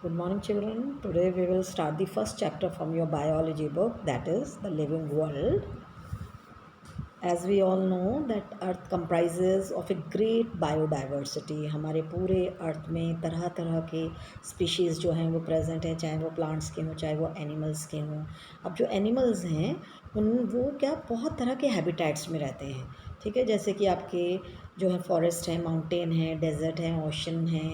Good morning, children. Today we will start the first chapter from your biology book, that is the living world. As we all know that Earth comprises of a great biodiversity. हमारे पूरे अर्थ में तरह तरह के species जो हैं वो present हैं, चाहे वो प्लांट्स के हों चाहे वो एनिमल्स के हों. अब जो एनिमल्स हैं वो क्या बहुत तरह के हैबिटेट्स में रहते हैं. ठीक है, जैसे कि आपके जो है फॉरेस्ट है, माउंटेन है, डेजर्ट है, ओशन है,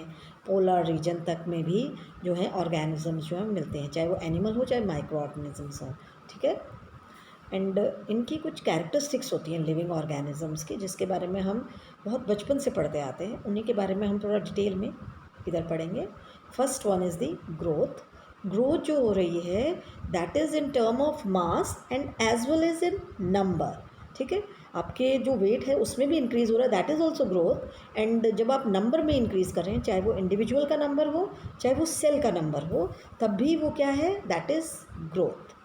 पोलर रीजन तक में भी जो है ऑर्गेनिजम्स जो है मिलते हैं, चाहे वो एनिमल हो चाहे माइक्रो ऑर्गेनिजम्स हों. ठीक है, एंड इनकी कुछ कैरेक्टरिस्टिक्स होती हैं लिविंग ऑर्गेनिजम्स की, जिसके बारे में हम बहुत बचपन से पढ़ते आते हैं. उन्हीं के बारे में हम थोड़ा डिटेल में इधर पढ़ेंगे. First one is the growth. Growth जो हो रही है that is in term of mass and as well as in number. ठीक है, आपके जो वेट है उसमें भी इंक्रीज़ हो रहा है, that is also growth. And जब आप नंबर में इंक्रीज़ कर रहे हैं, चाहे वो इंडिविजुअल का नंबर हो चाहे वो सेल का नंबर हो, तब भी वो क्या है, that is growth.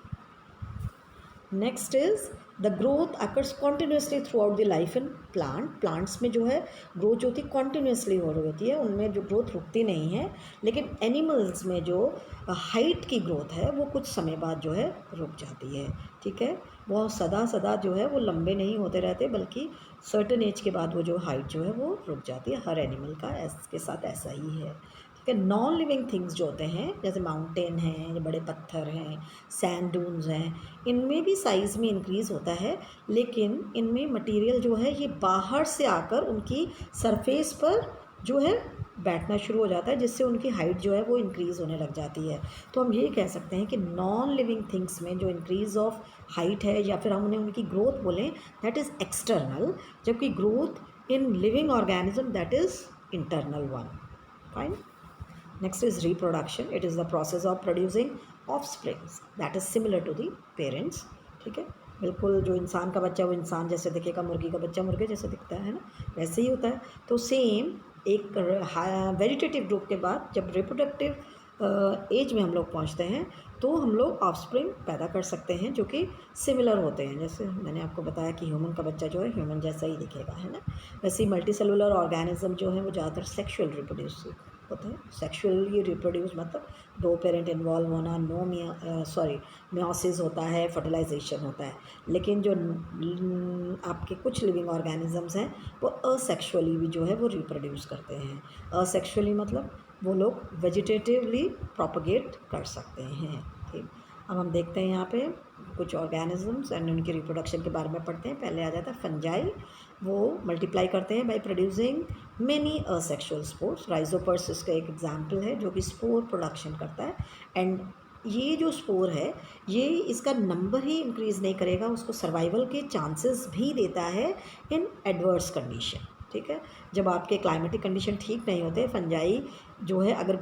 Next is the growth occurs continuously through out the life in plant. Plants में जो है ग्रोथ जो होती है कॉन्टीन्यूसली हो रही होती है, उनमें जो ग्रोथ रुकती नहीं है. लेकिन एनिमल्स में जो हाइट की ग्रोथ है वो कुछ समय बाद जो है रुक जाती है. ठीक है, वो सदा जो है वो लंबे नहीं होते रहते, बल्कि सर्टन एज के बाद वो जो हाइट जो है वो रुक जाती है. हर एनिमल का के साथ ऐसा ही है. ठीक है, नॉन लिविंग थिंग्स जो होते हैं जैसे माउंटेन हैं, बड़े पत्थर हैं, सैंड डून्स हैं, इनमें भी साइज़ में इंक्रीज़ होता है. लेकिन इनमें मटेरियल जो है ये बाहर से आकर उनकी सरफेस पर जो है बैठना शुरू हो जाता है, जिससे उनकी हाइट जो है वो इंक्रीज़ होने लग जाती है. तो हम ये कह सकते हैं कि नॉन लिविंग थिंग्स में जो इंक्रीज़ ऑफ हाइट है या फिर हम उन्हें उनकी ग्रोथ बोलें, दैट इज़ एक्सटर्नल, जबकि growth in living organism that is internal one. Fine. Next is reproduction. It is the process of producing offsprings that is similar to the parents. ठीक है, बिल्कुल जो इंसान का बच्चा वो इंसान जैसे दिखेगा, मुर्गी का बच्चा मुर्गे जैसे दिखता है ना, वैसे ही होता है. तो सेम एक वेजिटेटिव ग्रुप के बाद जब रिप्रोडक्टिव एज में हम लोग पहुंचते हैं तो हम लोग ऑफस्प्रिंग पैदा कर सकते हैं जो कि सिमिलर होते हैं. जैसे मैंने आपको बताया कि ह्यूमन का बच्चा जो है ह्यूमन जैसा ही दिखेगा, है ना. वैसे ही मल्टीसेलुलर ऑर्गेनिज्म जो है वो ज़्यादातर सेक्शुअल रिप्रोड्यूस होते हैं. सेक्शुअली रिप्रोड्यूस मतलब दो पेरेंट इन्वॉल्व होना, म्योसिस होता है, फर्टिलाइजेशन होता है. लेकिन जो आपके कुछ लिविंग ऑर्गेनिजम्स हैं वो असेक्शुअली भी जो है वो रिप्रोड्यूस करते हैं. असेक्शुअली मतलब वो लोग वेजिटेटिवली प्रोपगेट कर सकते हैं. ठीक, अब हम देखते हैं यहाँ पे कुछ ऑर्गेनिजम्स एंड उनकी रिप्रोडक्शन के बारे में पढ़ते हैं. पहले आ जाता है फंजाई. वो मल्टीप्लाई करते हैं by producing many asexual spores. Rhizopus इसका एक एग्जाम्पल है जो कि स्पोर प्रोडक्शन करता है. एंड ये जो स्पोर है ये इसका नंबर ही इंक्रीज़ नहीं करेगा, उसको सर्वाइवल के चांसेस भी देता है इन एडवर्स कंडीशन. ठीक है, जब आपके क्लाइमेटिक कंडीशन ठीक नहीं होते, फंजाई जो है अगर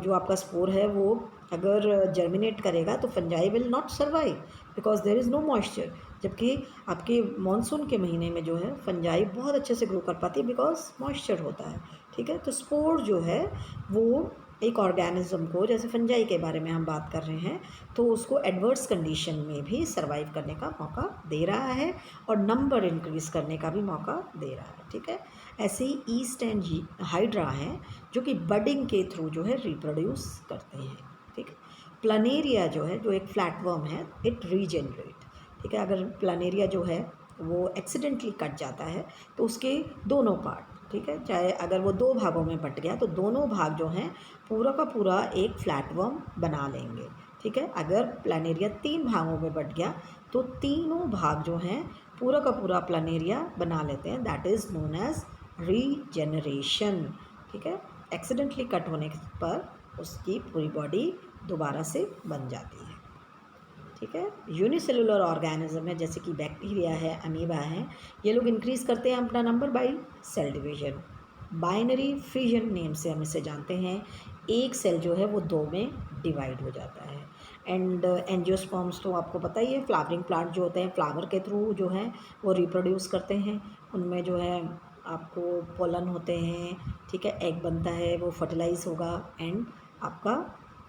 जो आपका स्पोर है वो अगर जर्मिनेट करेगा तो fungi will not survive because there is no moisture. जबकि आपके मानसून के महीने में जो है फंजाई बहुत अच्छे से ग्रो कर पाती है बिकॉज मॉइस्चर होता है. ठीक है, तो स्पोर जो है वो एक ऑर्गेनिज्म को, जैसे फंजाई के बारे में हम बात कर रहे हैं, तो उसको एडवर्स कंडीशन में भी सर्वाइव करने का मौका दे रहा है और नंबर इंक्रीज़ करने का भी मौका दे रहा है. ठीक है, ऐसे ही ईस्ट एंड हाइड्रा हैं जो कि बडिंग के थ्रू जो है रिप्रोड्यूस करते हैं. ठीक है, प्लानेरिया जो है जो एक फ्लैटवर्म है, इट रीजेनरेट. ठीक है, अगर प्लानेरिया जो है वो एक्सीडेंटली कट जाता है तो उसके दोनों पार्ट, ठीक है, चाहे अगर वो दो भागों में बट गया तो दोनों भाग जो हैं पूरा का पूरा एक फ्लैटवर्म बना लेंगे. ठीक है, अगर प्लानेरिया तीन भागों में बट गया तो तीनों भाग जो हैं पूरा का पूरा प्लानेरिया बना लेते हैं. That is known as regeneration. ठीक है, एक्सीडेंटली कट होने पर उसकी पूरी बॉडी दोबारा से बन जाती है. ठीक है, यूनिसेलुलर ऑर्गेनिज्म है जैसे कि बैक्टीरिया है, अमीबा है, ये लोग इंक्रीज़ करते हैं अपना number by cell division. Binary fission name से हम इसे जानते हैं. एक सेल जो है वो दो में डिवाइड हो जाता है. एंड एंजियोस्पर्म्स तो आपको पता ही है, फ्लावरिंग प्लांट जो होते हैं फ्लावर के थ्रू जो हैं वो रिप्रोड्यूस करते हैं. उनमें जो है आपको पोलन होते हैं. ठीक है, एग बनता है, वो फर्टिलाइज होगा एंड आपका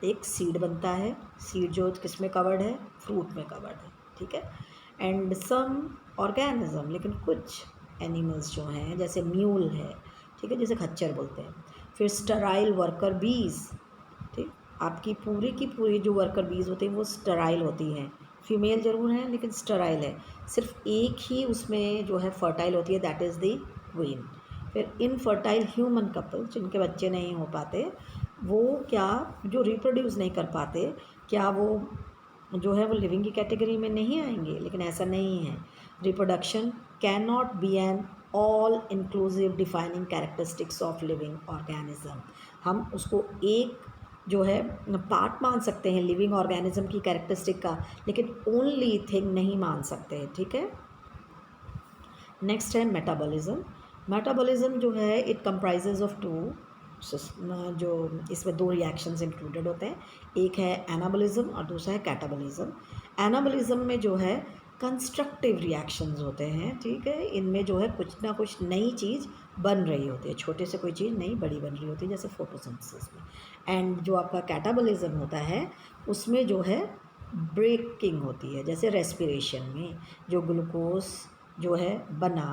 एक सीड बनता है. सीड जो किस में कवर्ड है, फ्रूट में कवर्ड है. ठीक है, एंड सम ऑर्गेनिज्म, लेकिन कुछ एनिमल्स जो हैं जैसे म्यूल है, ठीक है, जैसे खच्चर बोलते हैं, फिर स्टराइल वर्कर बीज. ठीक, आपकी पूरी की पूरी जो वर्कर बीज होती हैं वो स्टराइल होती हैं, फीमेल ज़रूर हैं लेकिन स्टराइल है, सिर्फ एक ही उसमें जो है फर्टाइल होती है, दैट इज़ द क्वीन। फिर इनफर्टाइल ह्यूमन कपल जिनके बच्चे नहीं हो पाते, वो क्या, जो रिप्रोड्यूस नहीं कर पाते, क्या वो जो है वो लिविंग की कैटेगरी में नहीं आएंगे? लेकिन ऐसा नहीं है। Reproduction can not be an all inclusive defining characteristics of living organism. हम उसको एक जो है पार्ट मान सकते हैं लिविंग ऑर्गेनिज्म की कैरेक्टरिस्टिक का, लेकिन ओनली थिंग नहीं मान सकते, ठीक है। नेक्स्ट है मेटाबॉलिज्म। मेटाबॉलिज्म जो है इट कंप्राइजेज ऑफ टू, जो इसमें दो रिएक्शंस इंक्लूडेड होते हैं, एक है एनाबॉलिज्म और दूसरा है कैटाबॉलिज्म। एनाबॉलिज्म में जो है कंस्ट्रक्टिव रिएक्शंस होते हैं, ठीक है, इनमें जो है कुछ ना कुछ नई चीज़ बन रही होती है, छोटे से कोई चीज़ नई बड़ी बन रही होती है, जैसे फोटोसिंथेसिस में। एंड जो आपका कैटाबॉलिज्म होता है उसमें जो है ब्रेकिंग होती है, जैसे रेस्पिरेशन में जो ग्लूकोज जो है बना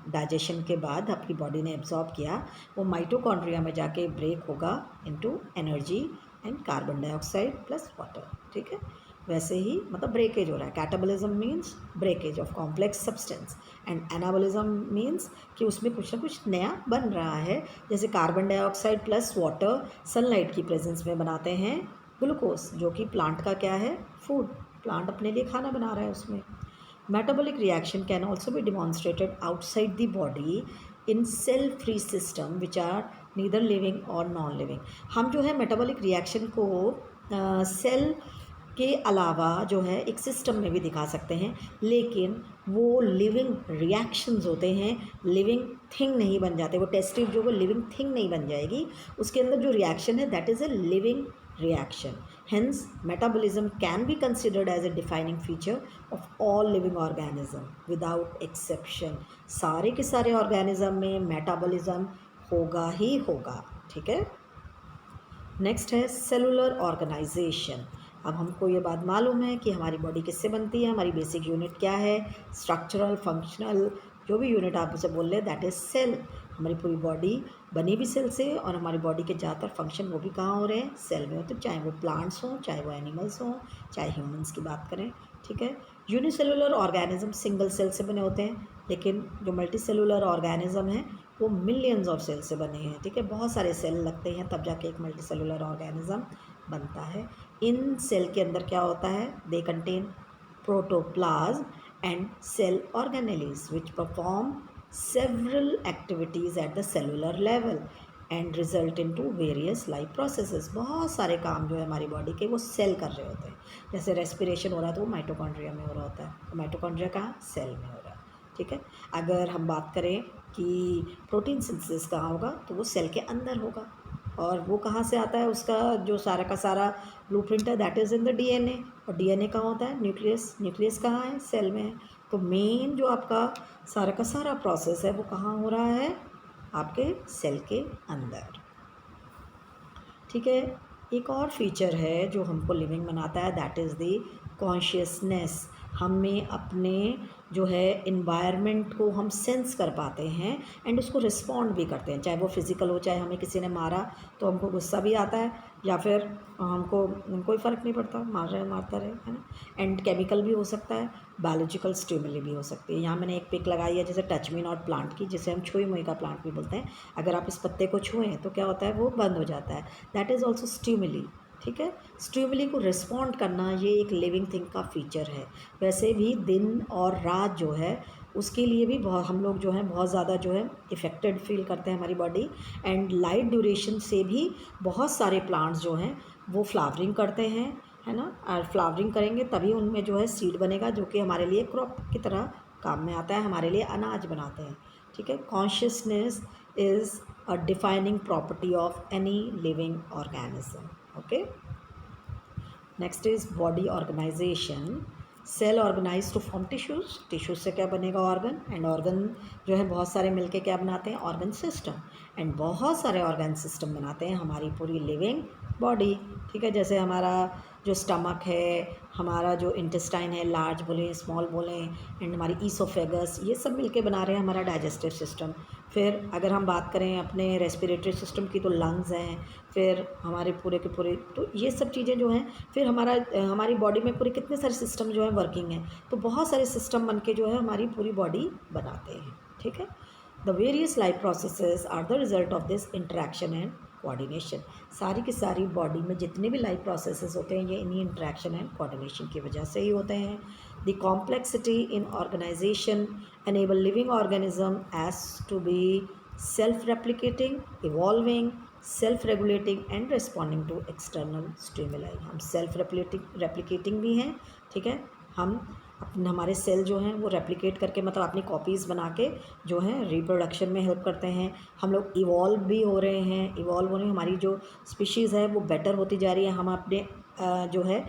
डाइजेशन के बाद आपकी बॉडी ने एब्जॉर्ब किया, वो माइटोकॉन्ड्रिया में जाके ब्रेक होगा into energy and carbon dioxide plus water, ठीक है। वैसे ही मतलब ब्रेकेज हो रहा है। Catabolism means breakage of complex substance and anabolism means कि उसमें कुछ ना कुछ नया बन रहा है, जैसे carbon dioxide plus water sunlight की प्रेजेंस में बनाते हैं ग्लूकोज, जो कि प्लांट का क्या है, फूड, प्लांट अपने लिए खाना बना रहा है उसमें। Metabolic reaction can also be demonstrated outside the body in cell-free system which are neither living or non-living। हम जो है metabolic reaction को सेल के अलावा जो है एक सिस्टम में भी दिखा सकते हैं, लेकिन वो लिविंग रिएक्शंस होते हैं, लिविंग थिंग नहीं बन जाते। वो टेस्ट ट्यूब जो वो लिविंग थिंग नहीं बन जाएगी, उसके अंदर जो रिएक्शन है that is a living reaction. Hence, metabolism can be considered as a defining feature of all living organism without exception। सारे के सारे ऑर्गेनिज्म में मेटाबॉलिज्म होगा ही होगा, ठीक है। नेक्स्ट है सेलुलर ऑर्गेनाइजेशन। अब हमको ये बात मालूम है कि हमारी बॉडी किससे बनती है, हमारी बेसिक यूनिट क्या है, स्ट्रक्चरल, फंक्शनल, जो भी यूनिट आप उसे बोल रहे हैं दैट इज़ सेल। हमारी पूरी बॉडी बनी भी सेल से, और हमारी बॉडी के ज़्यादातर फंक्शन वो भी कहाँ हो रहे हैं, सेल में होते हैं, चाहे वो प्लांट्स हों, चाहे वो एनिमल्स हों, चाहे ह्यूमंस की बात करें, ठीक है। यूनिसेलुलर ऑर्गेनिज्म सिंगल सेल से बने होते हैं, लेकिन जो मल्टी सेलुलर ऑर्गेनिज्म है वो मिलियंस ऑफ सेल से बने हैं, ठीक है। बहुत सारे सेल लगते हैं तब जाके एक मल्टी सेलुलर ऑर्गेनिज्म बनता है। इन सेल के अंदर क्या होता है, they contain protoplasm and cell organelles which perform several activities at the cellular level and result into various life processes। बहुत सारे काम जो है हमारी बॉडी के वो सेल कर रहे होते हैं, जैसे रेस्पिरेशन हो रहा है तो वो माइटोकॉन्ड्रिया में हो रहा होता है, तो माइटोकॉन्ड्रिया कहाँ, सेल में हो रहा है, ठीक है। अगर हम बात करें कि प्रोटीन सिंथेसिस कहाँ होगा, तो वो सेल के अंदर होगा, और वो कहाँ से आता है, उसका जो सारा का सारा ब्लूप्रिंट है that is in the DNA. और डीएनए कहाँ होता है, न्यूक्लियस, न्यूक्लियस कहाँ है, सेल में है। तो मेन जो आपका सारा का सारा प्रोसेस है वो कहाँ हो रहा है, आपके सेल के अंदर, ठीक है। एक और फीचर है जो हमको लिविंग बनाता है, दैट इज़ द कॉन्शियसनेस। हमें अपने जो है इन्वायरमेंट को हम सेंस कर पाते हैं एंड उसको रिस्पॉन्ड भी करते हैं, चाहे वो फिज़िकल हो, चाहे हमें किसी ने मारा तो हमको गुस्सा भी आता है, या फिर हमको कोई फ़र्क नहीं पड़ता, मार रहे मारता रहे, है ना। एंड केमिकल भी हो सकता है, बायोलॉजिकल स्टिमुली भी हो सकती है। यहाँ मैंने एक पिक लगाई है जैसे टच मी नॉट प्लांट की, जिसे हम छुई मुई का प्लांट भी बोलते हैं। अगर आप इस पत्ते को छुएँ तो क्या होता है, वो बंद हो जाता है, दैट इज़ ऑल्सो स्टिमुली, ठीक है। स्टिमुली को रिस्पॉन्ड करना ये एक लिविंग थिंग का फीचर है। वैसे भी दिन और रात जो है उसके लिए भी बहुत हम लोग जो है बहुत ज़्यादा जो है इफ़ेक्टेड फील करते हैं हमारी बॉडी, एंड लाइट ड्यूरेशन से भी बहुत सारे प्लांट्स जो हैं वो फ्लावरिंग करते हैं, है ना। और फ्लावरिंग करेंगे तभी उनमें जो है सीड बनेगा, जो कि हमारे लिए क्रॉप की तरह काम में आता है, हमारे लिए अनाज बनाते हैं, ठीक है। Consciousness is a defining property of any living organism, okay. Next is body organization. Cell organize to form tissues, tissues से क्या बनेगा, ऑर्गन, एंड ऑर्गन जो है बहुत सारे मिलके क्या बनाते हैं, ऑर्गन सिस्टम, एंड बहुत सारे ऑर्गन सिस्टम बनाते हैं हमारी पूरी लिविंग बॉडी, ठीक है। जैसे हमारा जो स्टमक है, हमारा जो इंटेस्टाइन है, लार्ज बोलें स्मॉल बोलें, एंड हमारी ईसोफेगस, ये सब मिलके बना रहे हैं हमारा डाइजेस्टिव सिस्टम। फिर अगर हम बात करें अपने रेस्पिरेटरी सिस्टम की तो लंग्स हैं, फिर हमारे पूरे के पूरे, तो ये सब चीज़ें जो हैं, फिर हमारी बॉडी में पूरे कितने सारे सिस्टम जो हैं वर्किंग हैं, तो बहुत सारे सिस्टम बन के जो है हमारी पूरी बॉडी बनाते हैं, ठीक है। The various life processes are the result of this interaction and coordination. सारी की सारी बॉडी में जितने भी लाइफ प्रोसेसेस होते हैं ये इन्हीं इंटरेक्शन एंड कोऑर्डिनेशन की वजह से ही होते हैं। The complexity in organization enable living organism as to be self-replicating, evolving, self-regulating and responding to external stimuli। हम self-replicating भी हैं, ठीक है। हम अपने हमारे सेल जो हैं वो रेप्लिकेट करके मतलब अपनी कॉपीज़ बना के जो है रिप्रोडक्शन में हेल्प करते हैं। हम लोग इवॉल्व भी हो रहे हैं, इवॉल्व होने हमारी जो स्पीशीज़ है वो बेटर होती जा रही है। हम अपने जो है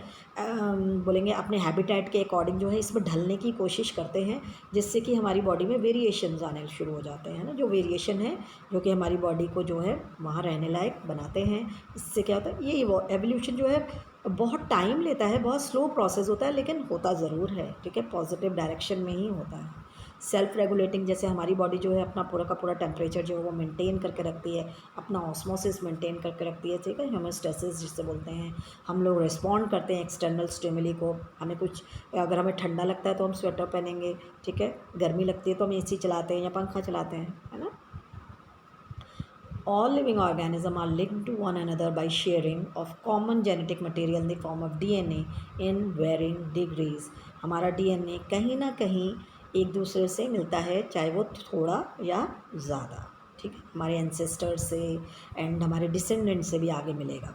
बोलेंगे अपने हैबिटेट के अकॉर्डिंग जो है इसमें ढलने की कोशिश करते हैं, जिससे कि हमारी बॉडी में वेरिएशंस आने शुरू हो जाते हैं ना, जो वेरिएशन है जो कि हमारी बॉडी को जो है वहाँ रहने लायक बनाते हैं। इससे क्या होता है, ये एवोल्यूशन जो है बहुत टाइम लेता है, बहुत स्लो प्रोसेस होता है, लेकिन होता ज़रूर है, ठीक है, पॉजिटिव डायरेक्शन में ही होता है। सेल्फ रेगुलेटिंग, जैसे हमारी बॉडी जो है अपना पूरा का पूरा टेम्परेचर जो है वो मेंटेन करके रखती है, अपना ऑस्मोसिस मेंटेन करके रखती है, ठीक है, होमोस्टेसिस जिससे बोलते हैं। हम लोग रिस्पॉन्ड करते हैं एक्सटर्नल स्टिमुली को। हमें कुछ अगर हमें ठंडा लगता है तो हम स्वेटर पहनेंगे, ठीक है, गर्मी लगती है तो हम एसी चलाते हैं या पंखा चलाते हैं, है ना। All living organisms are linked to one another by sharing of common genetic material in the form of DNA in varying degrees। हमारा DNA कहीं ना कहीं एक दूसरे से मिलता है, चाहे वो थोड़ा या ज़्यादा, ठीक है, हमारे एंसेस्टर से एंड हमारे डिसेंडेंट से भी आगे मिलेगा।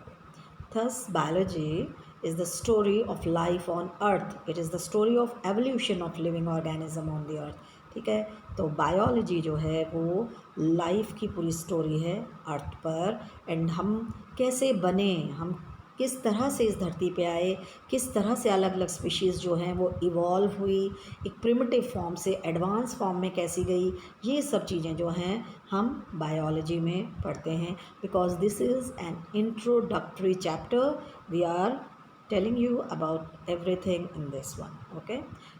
Thus, biology is the story of life on earth. It is the story of evolution of living organism on the earth। ठीक है, तो बायोलॉजी जो है वो लाइफ की पूरी स्टोरी है अर्थ पर, एंड हम कैसे बने, हम किस तरह से इस धरती पे आए, किस तरह से अलग अलग स्पीशीज़ जो हैं वो इवॉल्व हुई, एक प्रिमिटिव फॉर्म से एडवांस फॉर्म में कैसी गई, ये सब चीज़ें जो हैं हम बायोलॉजी में पढ़ते हैं। Because this is an introductory chapter, we are telling you about everything in this one, okay।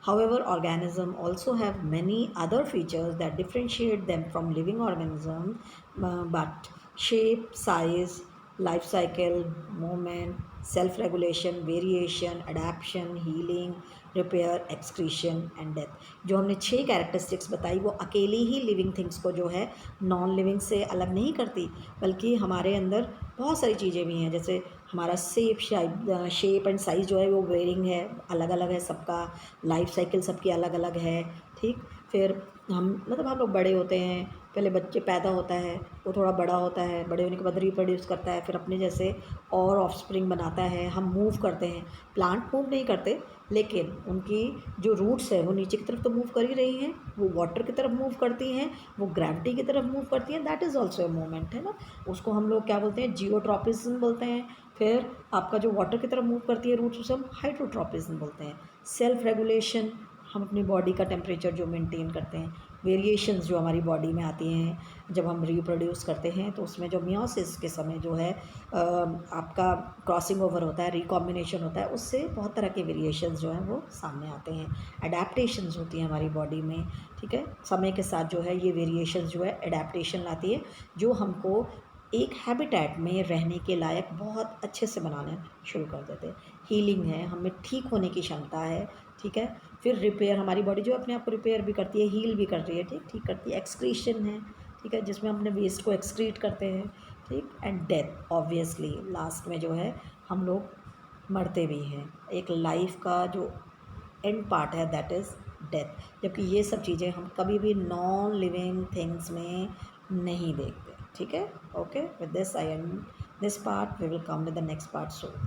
However, organism also have many other features that differentiate them from living organism, but shape, size, life cycle, movement, self regulation, variation, adaptation, healing, repair, excretion and death. जो हमने 6 characteristics बताई वो अकेली ही living things को जो है non living से अलग नहीं करती, बल्कि हमारे अंदर बहुत सारी चीज़ें भी हैं, जैसे हमारा शेप एंड साइज़ जो है वो वेरिंग है, अलग अलग है सबका, लाइफ साइकिल सबकी अलग अलग है, ठीक। फिर हम मतलब हम लोग बड़े होते हैं, पहले बच्चे पैदा होता है, वो थोड़ा बड़ा होता है, बड़े होने के बाद रिप्रोड्यूस करता है, फिर अपने जैसे और ऑफस्प्रिंग बनाता है, हम मूव करते हैं। प्लांट मूव नहीं करते, लेकिन उनकी जो रूट्स है वो नीचे की तरफ तो मूव कर ही रही हैं, वो वाटर की तरफ मूव करती हैं, वो ग्रेविटी की तरफ मूव करती हैं, that is also a movement, है ना। उसको हम लोग क्या बोलते हैं, जियोट्रॉपिज्म बोलते हैं। फिर आपका जो वाटर की तरफ मूव करती है रूट्स, उसे हम हाइड्रोट्रॉपिज्म बोलते हैं। सेल्फ रेगुलेशन, हम अपनी बॉडी का टेम्परेचर जो मेंटेन करते हैं। वेरिएशंस जो हमारी बॉडी में आती हैं जब हम रिप्रोड्यूस करते हैं, तो उसमें जो मियोसिस के समय जो है आपका क्रॉसिंग ओवर होता है, रिकॉम्बिनेशन होता है, उससे बहुत तरह के वेरिएशंस जो हैं वो सामने आते हैं। अडेप्टेशंस होती हैं हमारी बॉडी में, ठीक है, समय के साथ जो है ये वेरिएशंस जो है अडेप्टेशन लाती है, जो हमको एक हैबिटेट में रहने के लायक बहुत अच्छे से बनाना शुरू कर देते हैं। हीलिंग है, हमें ठीक होने की क्षमता है, ठीक है। फिर रिपेयर, हमारी बॉडी जो अपने आप को रिपेयर भी करती है, हील भी कर रही है, ठीक करती है। एक्सक्रीशन है, ठीक है, जिसमें हम अपने वेस्ट को एक्सक्रीट करते हैं, ठीक। एंड डेथ, ऑब्वियसली लास्ट में जो है हम लोग मरते भी हैं। एक लाइफ का जो एंड पार्ट है दैट इज़ डेथ, जबकि ये सब चीज़ें हम कभी भी नॉन लिविंग थिंग्स में नहीं देखते, ठीक है। Okay, with this I end this part, we will come with the next part soon.